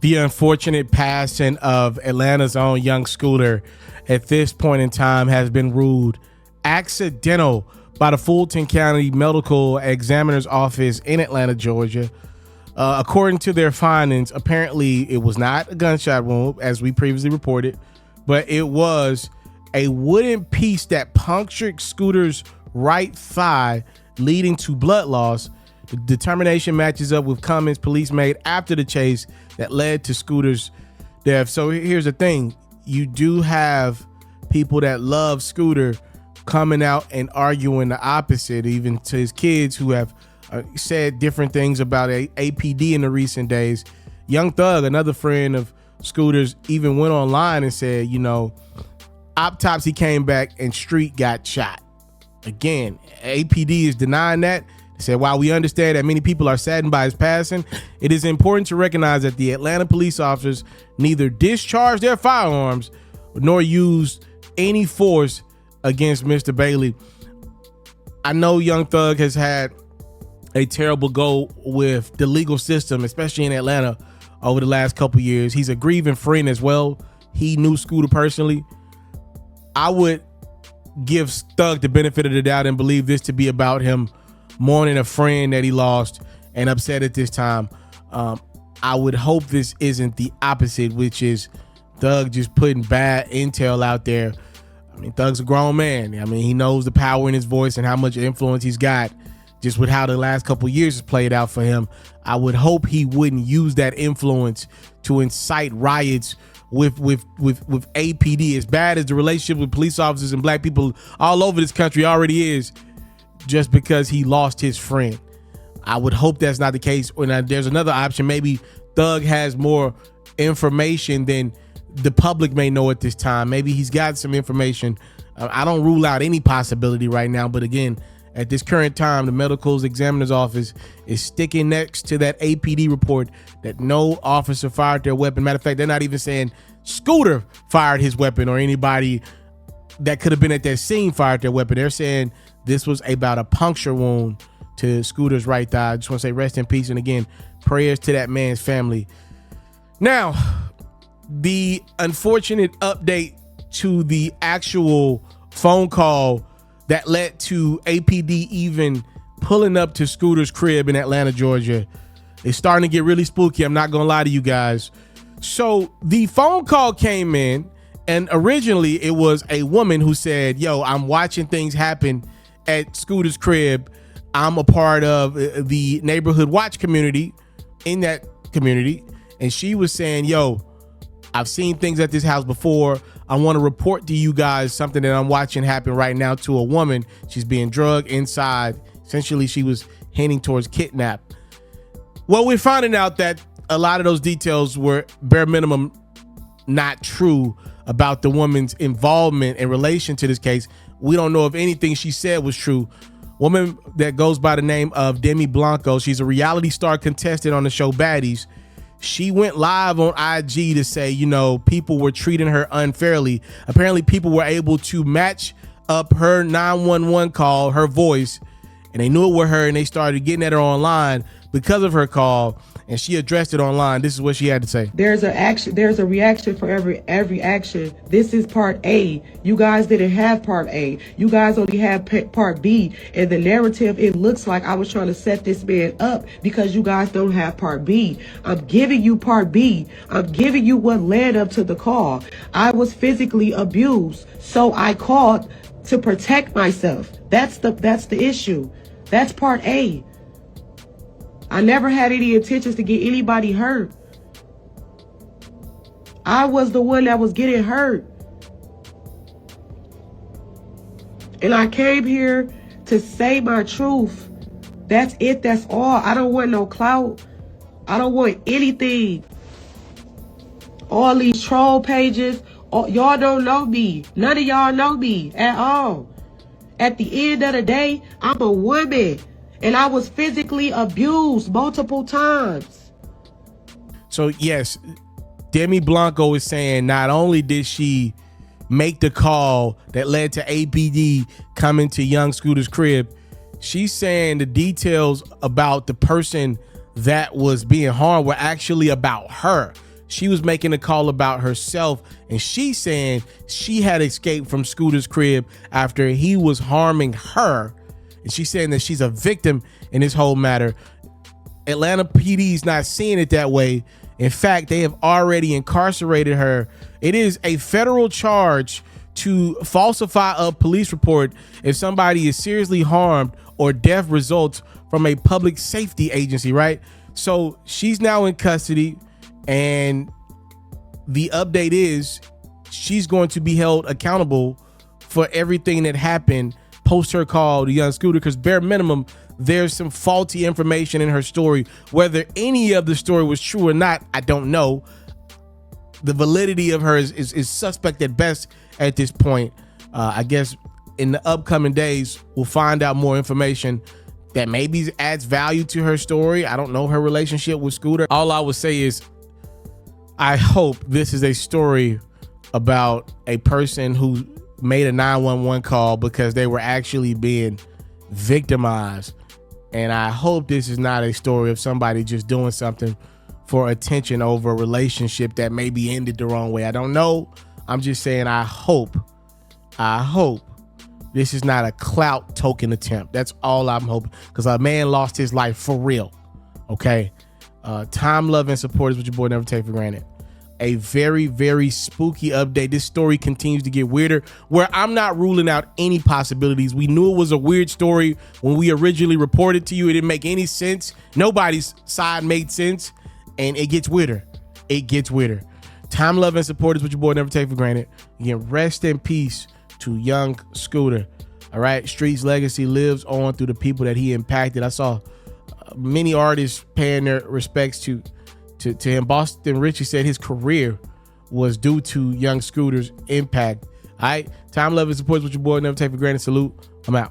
The unfortunate passing of Atlanta's own young Scooter at this point in time has been ruled accidental by the Fulton County Medical Examiner's Office in Atlanta, Georgia. According to their findings, apparently it was not a gunshot wound, as we previously reported, but it was a wooden piece that punctured Scooter's right thigh, leading to blood loss. The determination matches up with comments police made after the chase that led to Scooter's death. So here's the thing. You do have people that love Scooter coming out and arguing the opposite, even to his kids who have said different things about APD in the recent days. Young Thug, another friend of Scooter's, even went online and said, you know, autopsy came back and Street got shot. Again, APD is denying that. Said, while we understand that many people are saddened by his passing, it is important to recognize that the Atlanta police officers neither discharged their firearms nor used any force against Mr. Bailey. I know Young Thug has had a terrible go with the legal system, especially in Atlanta, over the last couple years. He's a grieving friend as well. He knew Scooter personally. I would give Thug the benefit of the doubt and believe this to be about him mourning a friend that he lost and upset at this time. I would hope this isn't the opposite, which is Thug just putting bad intel out there. I mean, Thug's a grown man. I mean, he knows the power in his voice and how much influence he's got just with how the last couple of years has played out for him. I would hope he wouldn't use that influence to incite riots with APD. As bad as the relationship with police officers and black people all over this country already is, just because he lost his friend. I would hope that's not the case. Or now there's another option. Maybe Thug has more information than the public may know at this time. Maybe he's got some information. I don't rule out any possibility right now. But again, at this current time, the medical examiner's office is sticking next to that APD report that no officer fired their weapon. Matter of fact, they're not even saying Scooter fired his weapon or anybody that could have been at that scene fired their weapon. They're saying this was about a puncture wound to Scooter's right thigh. I just want to say rest in peace. And again, prayers to that man's family. Now, the unfortunate update to the actual phone call that led to APD even pulling up to Scooter's crib in Atlanta, Georgia, is starting to get really spooky. I'm not going to lie to you guys. So the phone call came in, and originally it was a woman who said, yo, I'm watching things happen at Scooter's crib. I'm a part of the neighborhood watch community in that community. And she was saying, yo, I've seen things at this house before. I want to report to you guys something that I'm watching happen right now to a woman. She's being drugged inside. Essentially, she was hinting towards kidnap. Well, we're finding out that a lot of those details were bare minimum not true about the woman's involvement in relation to this case. We don't know if anything she said was true. Woman that goes by the name of Demi Blanco. She's a reality star contestant on the show Baddies. She went live on IG to say, you know, people were treating her unfairly. Apparently people were able to match up her 911 call, her voice, and they knew it was her, and they started getting at her online because of her call, and she addressed it online. This is what she had to say. There's a reaction for every action. This is part A. You guys didn't have part A. You guys only have part B. And the narrative, it looks like I was trying to set this man up because you guys don't have part B. I'm giving you part B. I'm giving you what led up to the call. I was physically abused, so I called to protect myself. That's the issue. That's part A. I never had any intentions to get anybody hurt. I was the one that was getting hurt. And I came here to say my truth. That's it. That's all. I don't want no clout. I don't want anything. All these troll pages. Y'all don't know me. None of y'all know me at all. At the end of the day, I'm a woman. And I was physically abused multiple times. So yes, Demi Blanco is saying not only did she make the call that led to APD coming to young Scooter's crib, she's saying the details about the person that was being harmed were actually about her. she was making a call about herself, and she's saying she had escaped from Scooter's crib after he was harming her. And she's saying that she's a victim in this whole matter. Atlanta PD is not seeing it that way. In fact, they have already incarcerated her. It is a federal charge to falsify a police report if somebody is seriously harmed or death results from a public safety agency, right? So she's now in custody, and the update is she's going to be held accountable for everything that happened post her call to young Scooter, because bare minimum, there's some faulty information in her story. Whether any of the story was true or not, I don't know. The validity of her is suspect at best at this point. I guess in the upcoming days, we'll find out more information that maybe adds value to her story. I don't know her relationship with Scooter. All I would say is I hope this is a story about a person who made a 911 call because they were actually being victimized. And I hope this is not a story of somebody just doing something for attention over a relationship that maybe ended the wrong way. I don't know. I'm just saying I hope this is not a clout token attempt. That's all I'm hoping, because a man lost his life for real. Okay. Time, love, and support is what your boy never take for granted. A very, very spooky update. This story continues to get weirder, where I'm not ruling out any possibilities. We knew it was a weird story when we originally reported to you. It didn't make any sense. Nobody's side made sense, and it gets weirder. It gets weirder. Time, love, and support is what your boy never take for granted. Again, rest in peace to young Scooter. All right. Street's legacy lives on through the people that he impacted. I saw many artists paying their respects to him. Boston Richie said his career was due to young Scooter's impact. All right. Time, love, and support is what your boy never take for granted. Salute. I'm out.